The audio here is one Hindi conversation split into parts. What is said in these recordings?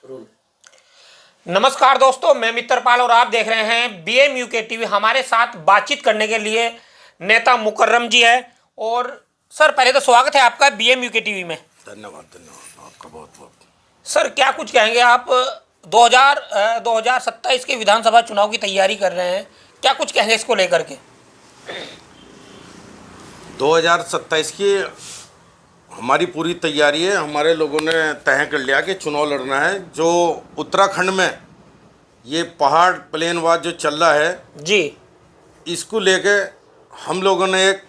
नमस्कार दोस्तों, मैं मित्रपाल और आप देख रहे हैं BMUK टीवी। हमारे साथ बातचीत करने के लिए नेता मुकर्रम जी है। और सर, पहले तो स्वागत है आपका BMUK टीवी में। धन्यवाद आपका बहुत बहुत। सर, क्या कुछ कहेंगे आप? 2027 के विधानसभा चुनाव की तैयारी कर रहे हैं, क्या कुछ कहेंगे इसको लेकर के? 2027 की हमारी पूरी तैयारी है। हमारे लोगों ने तय कर लिया कि चुनाव लड़ना है। जो उत्तराखंड में ये पहाड़ प्लेनवाद जो चल रहा है जी, इसको लेके हम लोगों ने एक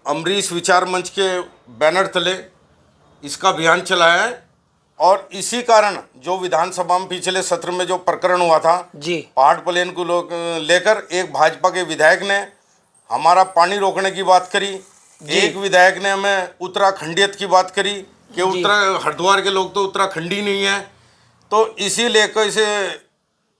अमरीश विचार मंच के बैनर तले इसका अभियान चलाया है। और इसी कारण जो विधानसभा में पिछले सत्र में जो प्रकरण हुआ था जी, पहाड़ प्लेन को लेकर एक भाजपा के विधायक ने हमारा पानी रोकने की बात करी, एक विधायक ने हमें उत्तराखंडियत की बात करी कि हरिद्वार के लोग तो उत्तराखंडी नहीं है। तो इसी लेकर इसे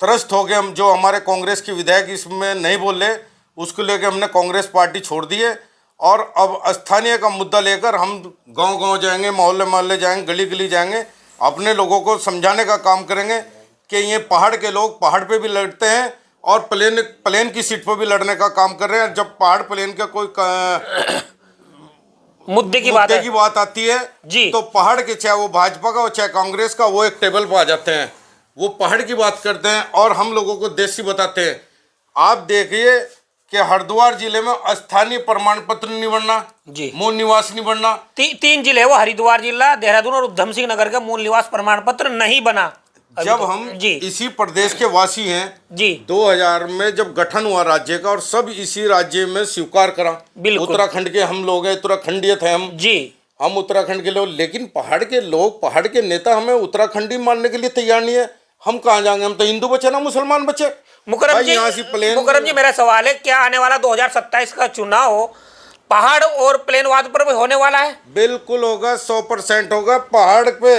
त्रस्त हो गए हम। जो हमारे कांग्रेस के विधायक इसमें नहीं बोल रहे, उसको लेकर हमने कांग्रेस पार्टी छोड़ दी है। और अब स्थानीय का मुद्दा लेकर हम गांव-गांव जाएंगे, मोहल्ले जाएंगे, गली गली जाएंगे, अपने लोगों को समझाने का काम करेंगे कि ये पहाड़ के लोग पहाड़ पे भी लड़ते हैं और प्लेन की सीट पर भी लड़ने का काम कर रहे हैं। जब पहाड़ प्लेन का कोई मुद्दे की बात आती है जी, तो पहाड़ के, चाहे वो भाजपा का हो चाहे कांग्रेस का, वो एक टेबल पर आ जाते हैं, वो पहाड़ की बात करते हैं और हम लोगों को देसी बताते हैं। आप देखिए कि हरिद्वार जिले में स्थानीय प्रमाण पत्र नहीं बनना जी, मूल निवास नहीं बनना। तीन जिले, वो हरिद्वार जिला, देहरादून और उधम सिंह नगर का मूल निवास प्रमाण पत्र नहीं बना। जब हम इसी प्रदेश के वासी हैं जी, 2000 में जब गठन हुआ राज्य का और सब इसी राज्य में स्वीकार करा, उत्तराखंड के हम लोग हैं, उत्तराखंडियत हैं हम जी, हम उत्तराखंड के लोग। लेकिन पहाड़ के लोग, पहाड़ के नेता हमें उत्तराखंडी मानने के लिए तैयार नहीं है। हम कहाँ जाएंगे? हम तो हिंदू बचे ना मुसलमान बचे। मुकर्रम जी, मेरा सवाल है, क्या आने वाला 2027 का चुनाव पहाड़ और प्लेनवाद पर होने वाला है? बिल्कुल होगा, 100% होगा। पहाड़ पे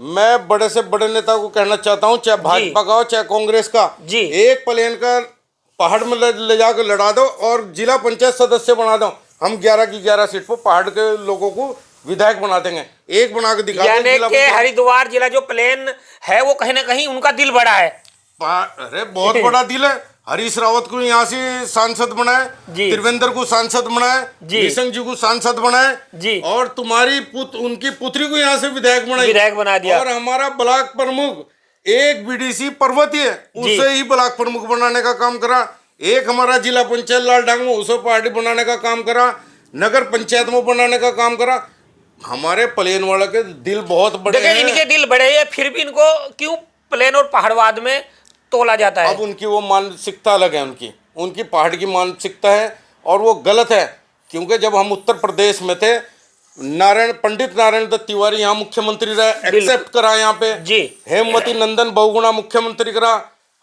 मैं बड़े से बड़े नेता को कहना चाहता हूँ, चाहे भाजपा का हो चाहे कांग्रेस का जी, एक प्लेन का पहाड़ में ले जाकर लड़ा दो और जिला पंचायत सदस्य बना दो। हम 11 की 11 सीट पर पहाड़ के लोगों को विधायक बना देंगे। एक बना के दिखा दो। हरिद्वार जिला जो प्लेन है वो कहीं ना कहीं उनका दिल बड़ा है। अरे बहुत बड़ा दिल है। हरीश रावत को यहाँ से सांसद बनाए, त्रिवेंद्र को सांसद बनाए, निशंक जी को सांसद बनाए जी, और तुम्हारी उनकी पुत्री को यहाँ से विधायक बना दिया। और हमारा ब्लॉक प्रमुख एक BDC पर्वती है, उसे ही ब्लॉक प्रमुख बनाने का काम करा। एक हमारा जिला पंचायत लाल डांग में उसे पार्टी बनाने का काम करा, नगर पंचायत में बनाने का काम करा। हमारे प्लेन वाले के दिल बहुत बड़े हैं। इनके दिल बड़े हैं, फिर भी इनको क्यों प्लेन और पहाड़वाद में तोला जाता है? अब उनकी वो मानसिकता अलग है, उनकी पहाड़ की मानसिकता है और वो गलत है। क्योंकि जब हम उत्तर प्रदेश में थे, पंडित नारायण दत्त तिवारी यहाँ मुख्यमंत्री रहे, एक्सेप्ट करा यहाँ पे जी, हेमवती नंदन बहुगुणा मुख्यमंत्री करा,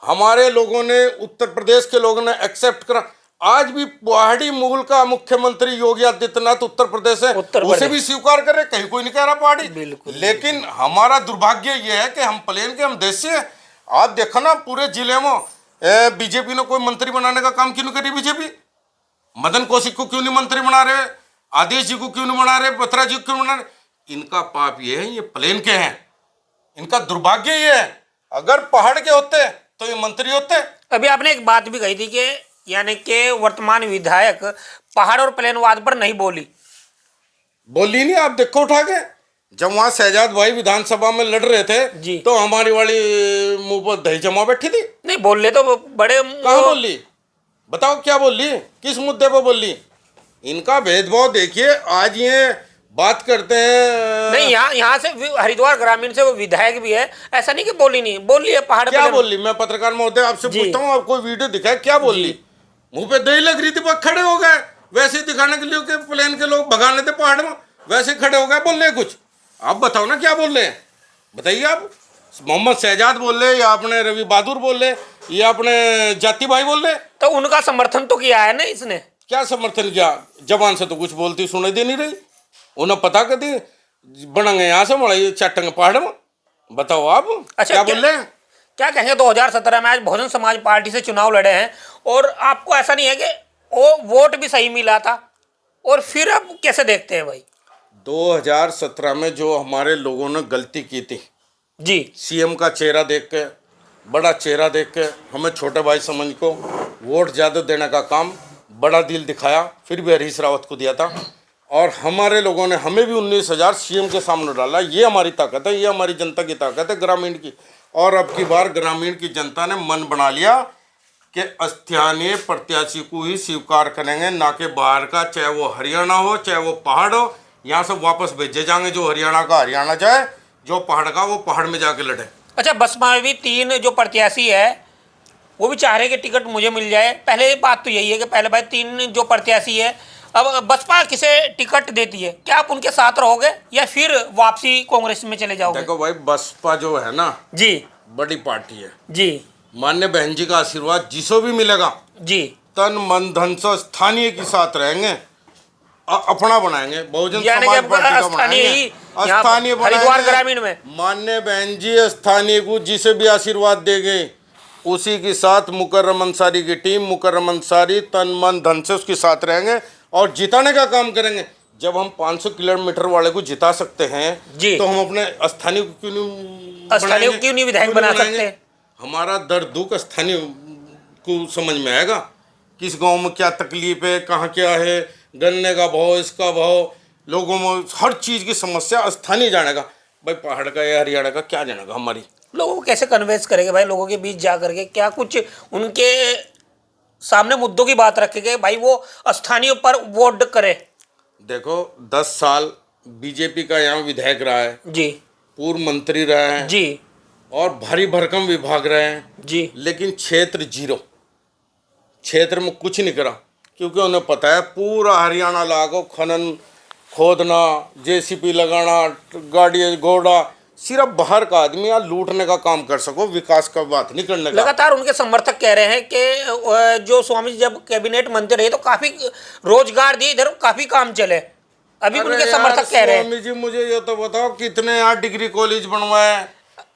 हमारे लोगों ने, उत्तर प्रदेश के लोगों ने एक्सेप्ट करा। आज भी पहाड़ी मूल का मुख्यमंत्री योगी आदित्यनाथ उत्तर प्रदेश है, उसे भी स्वीकार करे, कहीं कोई नहीं कह रहा पहाड़ी। लेकिन हमारा दुर्भाग्य ये है कि हम प्लेन के, हम देश से। आप देखो ना पूरे जिले में बीजेपी ने कोई मंत्री बनाने का काम क्यों नहीं करी? बीजेपी मदन कौशिक को क्यों नहीं मंत्री बना रहे? आदेश जी को क्यों नहीं बना रहे? बत्रा जी को क्यों बना रहे? इनका पाप ये है, ये प्लेन के हैं, इनका दुर्भाग्य ये है। अगर पहाड़ के होते तो ये मंत्री होते। अभी आपने एक बात भी कही थी कि यानी कि वर्तमान विधायक पहाड़ और प्लेनवाद पर नहीं बोली नहीं। आप देखो उठा के, जब वहां शहजाद भाई विधानसभा में लड़ रहे थे जी, तो हमारी वाली मुंह पर दही जमा बैठी थी। नहीं बोल रहे तो बड़े। कहाँ बोल ली? बताओ क्या बोल ली, किस मुद्दे पर बोल ली? इनका भेदभाव देखिए। आज ये बात करते हैं, नहीं यहाँ से हरिद्वार ग्रामीण से वो विधायक भी है, ऐसा नहीं कि बोली नहीं, बोल ली है पहाड़। क्या बोल ली? मैं पत्रकार महोदय आपसे पूछता हूँ, आप कोई वीडियो दिखाए, क्या बोल ली? मुंह पे दही लग रही थी, पर खड़े हो गए वैसे ही दिखाने के लिए कि प्लेन के लोग भगाने थे पहाड़ में, वैसे खड़े हो गए। बोल रहे कुछ? आप बताओ ना क्या बोल रहे हैं, बताइए आप। मोहम्मद शहजाद बोल रहे, या अपने रवि बहादुर बोल रहे, या अपने जाति भाई बोल रहे? तो उनका समर्थन तो किया है ना इसने। क्या समर्थन किया? जबान से तो कुछ बोलती सुनाई दे नहीं रही। उन्हें पता कर दी बनेंगे यहाँ से मड़ाई चट्टेंगे पहाड़ में। बताओ आप। अच्छा, क्या बोल रहे हैं? क्या कहेंगे? 2017 में आज बहुजन समाज पार्टी से चुनाव लड़े हैं और आपको ऐसा नहीं है कि वो वोट भी सही मिला था, और फिर आप कैसे देखते हैं भाई? 2017 में जो हमारे लोगों ने गलती की थी जी। सीएम का चेहरा देख के, बड़ा चेहरा देख के हमें छोटे भाई समझ को वोट ज़्यादा देने का काम, बड़ा दिल दिखाया, फिर भी हरीश रावत को दिया था। और हमारे लोगों ने हमें भी 19,000 सीएम के सामने डाला। ये हमारी ताकत है, ये हमारी जनता की ताकत है, ग्रामीण की। और अब की बार ग्रामीण की जनता ने मन बना लिया कि स्थानीय प्रत्याशी को ही स्वीकार करेंगे, ना कि बाहर का, चाहे वो हरियाणा हो चाहे वो पहाड़ हो। यहाँ से वापस भेजे जाएंगे, जो हरियाणा का हरियाणा जाए, जो पहाड़ का वो पहाड़ में जाके लड़े। अच्छा, बसपा में भी 3 जो प्रत्याशी है वो भी चाह रहे कि टिकट मुझे मिल जाए। पहले बात तो यही है कि पहले भाई 3 जो प्रत्याशी है, अब बसपा किसे टिकट देती है, क्या आप उनके साथ रहोगे या फिर वापसी कांग्रेस में चले जाओगे? देखो भाई, बसपा जो है ना जी, बड़ी पार्टी है जी, मान्य बहन जी का आशीर्वाद जिसो भी मिलेगा, जी, तन मन धन से स्थानीय के साथ रहेंगे, अपना बनाएंगे, बहुजन यानी कि समाज आपका पार्टी का स्थानीय बनाएंगे, ही यहाँ स्थानीय हरिद्वार बनाएंगे। ग्रामीण में मान्य बहन जी स्थानीय को जिसे भी आशीर्वाद देंगे, उसी के साथ मुकर्रम अंसारी की टीम, मुकर्रम अंसारी तन मन धन से उसके साथ रहेंगे और जिताने का काम करेंगे। जब हम 500 किलोमीटर वाले को जिता सकते हैं जी, तो हम अपने स्थानीय को क्यों नहीं विधायक बना सकते? हमारा दर्द दुख स्थानीय को समझ में आएगा, किस गांव में क्या तकलीफ है, कहाँ क्या है, गन्ने का भाव, इसका भाव, लोगों में हर चीज़ की समस्या स्थानीय जानेगा। भाई पहाड़ का या हरियाणा का क्या जानेगा? हमारी लोगों को कैसे कन्वेंस करेंगे भाई, लोगों के बीच जा करके क्या कुछ उनके सामने मुद्दों की बात रखेंगे भाई वो स्थानीय पर वोट करे? देखो 10 साल बीजेपी का यहाँ विधायक रहा है जी, पूर्व मंत्री रहे हैं जी, और भारी भरकम विभाग रहे हैं जी, लेकिन क्षेत्र जीरो, क्षेत्र में कुछ नहीं करा, क्योंकि उन्हें पता है पूरा हरियाणा लागो खनन खोदना, जेसीबी लगाना, गाड़ी घोड़ा, सिर्फ बाहर का आदमी यहाँ लूटने का काम कर सको, विकास का बात नहीं करने का। लगातार उनके समर्थक कह रहे हैं कि जो स्वामी जी जब कैबिनेट मंत्री रहे तो काफी रोजगार दिए, इधर काफी काम चले, अभी उनके समर्थक कह रहे हैं। स्वामी जी मुझे ये तो बताओ कितने यहाँ डिग्री कॉलेज बनवाए?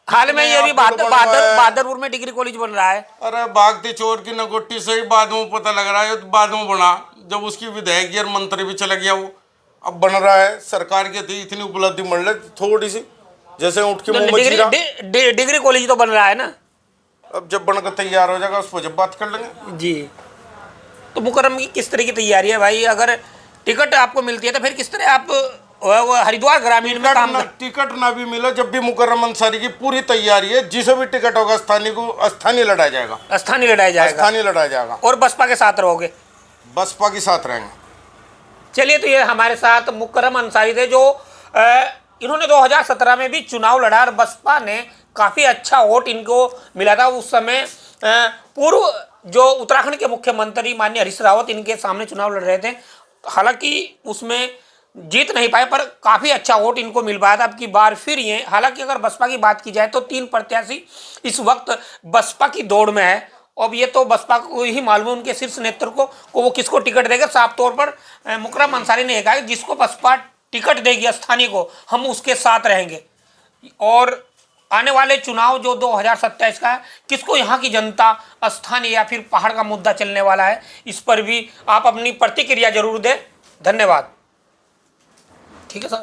हाल में ये अभी बहादुरपुर में डिग्री कॉलेज बन रहा है। अरे भागते चोर की नगोटी से ही बाद में पता लग रहा है, बाद में बना, जब उसकी विधायक और मंत्री भी चला गया वो, अब बन रहा है। सरकार की थी इतनी उपलब्धि मिल रही थोड़ी सी, जैसे उठ के मुंह में जीरा। डिग्री कॉलेज तो बन रहा है ना, अब जब बनकर तैयार हो जाएगा उस पर जब बात कर लेंगे। जी, तो मुकर्रम की किस तरह की तैयारी है भाई? अगर टिकट आपको मिलती है तो फिर किस तरह आप हरिद्वार ग्रामीण में काम टिकट ना भी मिले, जब भी मुकर्रम अंसारी की पूरी तैयारी है, जिसे भी टिकट होगा स्थानीय को स्थानीय लड़ाया जाएगा, स्थानीय लड़ाया जाएगा, स्थानीय लड़ाया जाएगा। और बसपा के साथ रहोगे? बसपा के साथ रहेंगे। चलिए, तो ये हमारे साथ मुकर्रम अंसारी थे जो इन्होंने 2017 में भी चुनाव लड़ा और बसपा ने काफ़ी अच्छा वोट इनको मिला था। उस समय पूर्व जो उत्तराखंड के मुख्यमंत्री माननीय हरीश रावत इनके सामने चुनाव लड़ रहे थे, हालांकि उसमें जीत नहीं पाए पर काफ़ी अच्छा वोट इनको मिल पाया था। अब की बार फिर ये, हालांकि अगर बसपा की बात की जाए तो 3 प्रत्याशी इस वक्त बसपा की दौड़ में है। अब ये तो बसपा को ही मालूम है, उनके शीर्ष नेतृत्व को वो किसको टिकट देगा। साफ तौर पर मुकर्रम अंसारी ने कहा कि जिसको बसपा टिकट देगी स्थानीय को, हम उसके साथ रहेंगे। और आने वाले चुनाव जो 2027 का है, किसको यहाँ की जनता स्थानीय या फिर पहाड़ का मुद्दा चलने वाला है, इस पर भी आप अपनी प्रतिक्रिया जरूर दें। धन्यवाद। ठीक है सर।